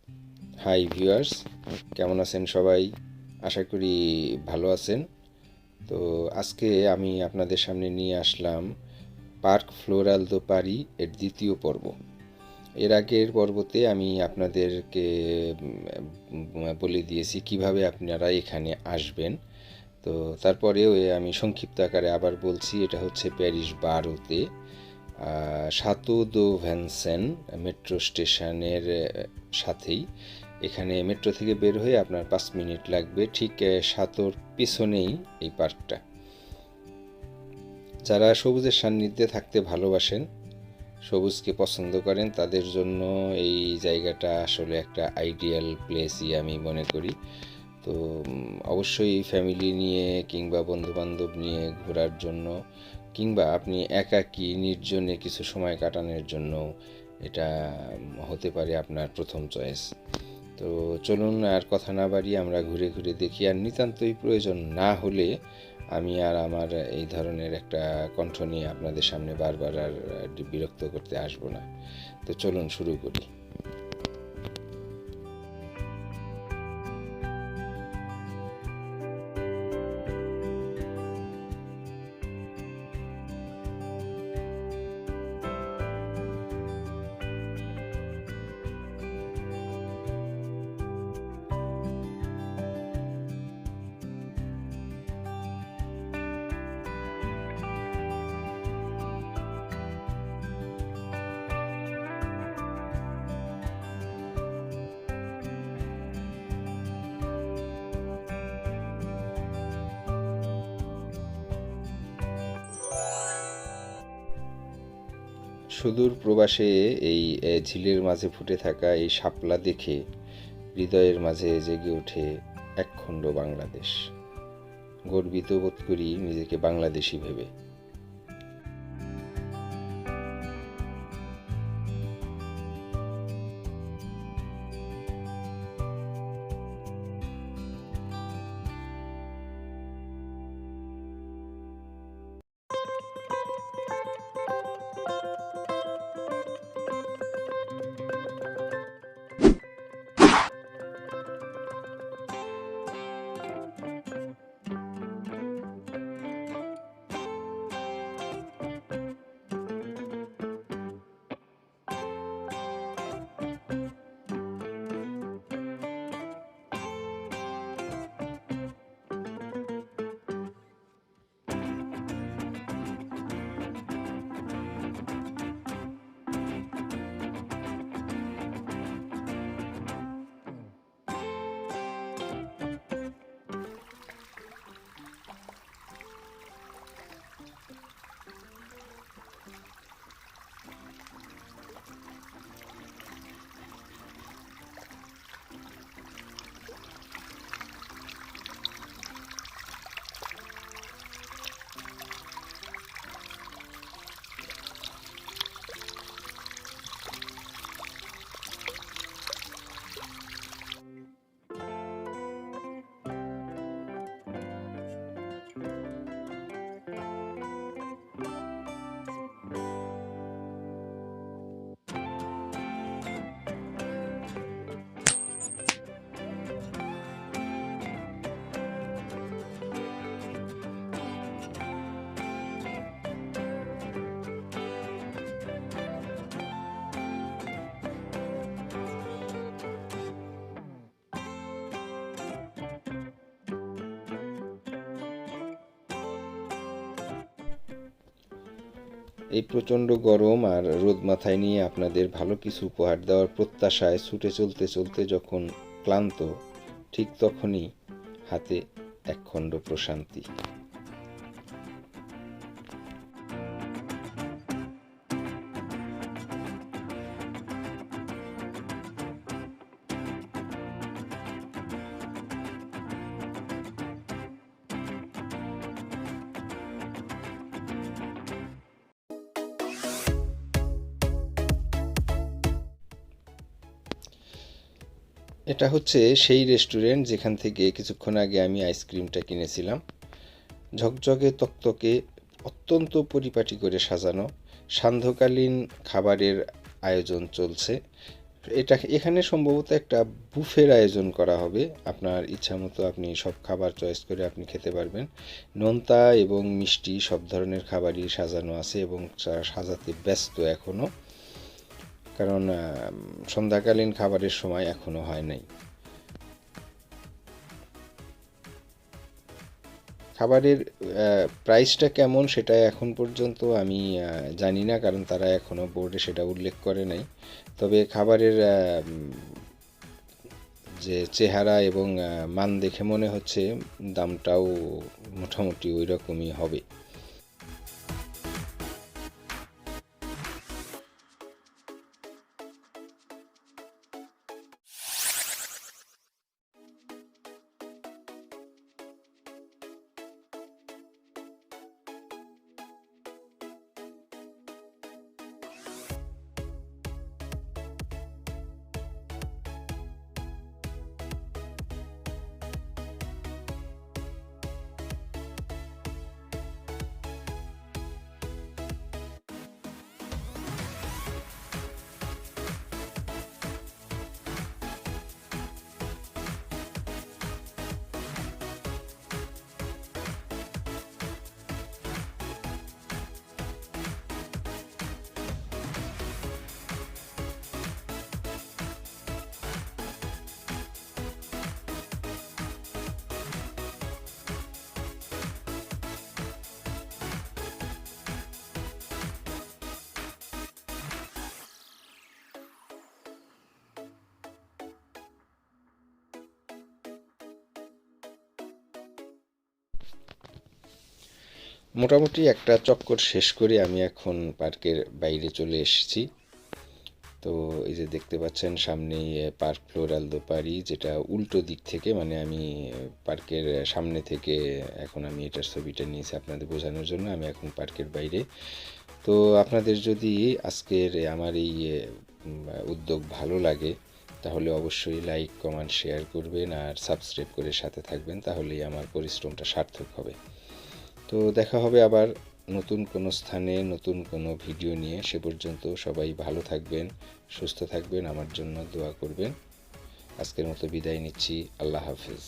Hi viewers, কেমন আছেন সবাই? আশা করি ভালো আছেন। তো আজকে আমি আপনাদের সামনে নিয়ে আসলাম পার্ক ফ্লোরাল দো পারি এর দ্বিতীয় পর্ব। এর আগের পর্বতে আমি আপনাদেরকে বলে দিয়েছি কিভাবে আপনারা এখানে আসবেন। তো তারপরেও আমি সংক্ষিপ্ত আকারে আবার বলছি, এটা হচ্ছে প্যারিস 12-তে সাতো দো ভ্যানসেন মেট্রো স্টেশনের সাথেই। এখানে মেট্রো থেকে বের হয়ে আপনার 5 মিনিট লাগবে। ঠিক সাতোর পিছনেই এই পার্কটা। যারা সবুজের সান্নিধ্যে থাকতে ভালোবাসেন, সবুজকে পছন্দ করেন, তাদের জন্য এই জায়গাটা আসলে একটা আইডিয়াল প্লেসই আমি মনে করি। তো অবশ্যই ফ্যামিলি নিয়ে কিংবা বন্ধুবান্ধব নিয়ে ঘোরার জন্য, কিংবা আপনি একাকী নির্জনে কিছু সময় কাটানোর জন্য এটা হতে পারে আপনার প্রথম চয়েস। তো চলুন আর কথা না বাড়িয়ে আমরা ঘুরে ঘুরে দেখি। আর নিতান্তই প্রয়োজন না হলে আমি আর আমার এই ধরনের একটা কণ্ঠ নিয়ে আপনাদের সামনে বারবার আর বিরক্ত করতে আসবো না। তো চলুন শুরু করি। সুদূর প্রবাসে এই ঝিলের মাঝে ফুটে থাকা এই শাপলা দেখে হৃদয়ের মাঝে জেগে ওঠে একখণ্ড বাংলাদেশ। গর্বিত বোধ করি নিজেকে বাংলাদেশি ভেবে। এই প্রচণ্ড গরম আর রোদ মাথায় নিয়ে আপনাদের ভালো কিছু উপহার দেওয়ার প্রত্যাশায় ছুটে চলতে চলতে যখন ক্লান্ত, ঠিক তখনই হাতে একখণ্ড প্রশান্তি। এটা হচ্ছে সেই রেস্টুরেন্ট যেখান থেকে কিছুক্ষণ আগে আমি আইসক্রিমটা কিনেছিলাম। ঝকঝকে তকতকে, অত্যন্ত পরিপাটি করে সাজানো। সান্ধ্যকালীন খাবারের আয়োজন চলছে। এখানে সম্ভবত একটা বুফের আয়োজন করা হবে। আপনার ইচ্ছা মতো আপনি সব খাবার চয়েস করে আপনি খেতে পারবেন। নোনতা এবং মিষ্টি সব ধরনের খাবারই সাজানো আছে এবং সাজাতে ব্যস্ত এখনও, কারণ সন্ধ্যাকালীন খাবারের সময় এখনও হয় নাই। খাবারের প্রাইসটা কেমন সেটা এখন পর্যন্ত আমি জানি না, কারণ তারা এখনও বোর্ডে সেটা উল্লেখ করে নাই। তবে খাবারের যে চেহারা এবং মান দেখে মনে হচ্ছে দামটাও মোটামুটি ওই রকমই হবে। মোটামুটি একটা চক্কর শেষ করে আমি এখন পার্কের বাইরে চলে এসেছি। তো এই যে দেখতে পাচ্ছেন সামনেই পার্ক ফ্লোরাল দোপারি, যেটা উল্টো দিক থেকে, মানে আমি পার্কের সামনে থেকে এখন আমি এটার ছবিটা নিয়েছি আপনাদের বোঝানোর জন্য। আমি এখন পার্কের বাইরে। তো আপনাদের যদি আজকের আমার এই উদ্যোগ ভালো লাগে তাহলে অবশ্যই লাইক কমেন্ট শেয়ার করবেন আর সাবস্ক্রাইব করে সাথে থাকবেন, তাহলেই আমার পরিশ্রমটা সার্থক হবে। তো দেখা হবে আবার নতুন কোনো স্থানে নতুন কোনো ভিডিও নিয়ে। সে পর্যন্ত সবাই ভালো থাকবেন, সুস্থ থাকবেন, আমার জন্য দোয়া করবেন। আজকের মতো বিদায় নিচ্ছি। আল্লাহ হাফেজ।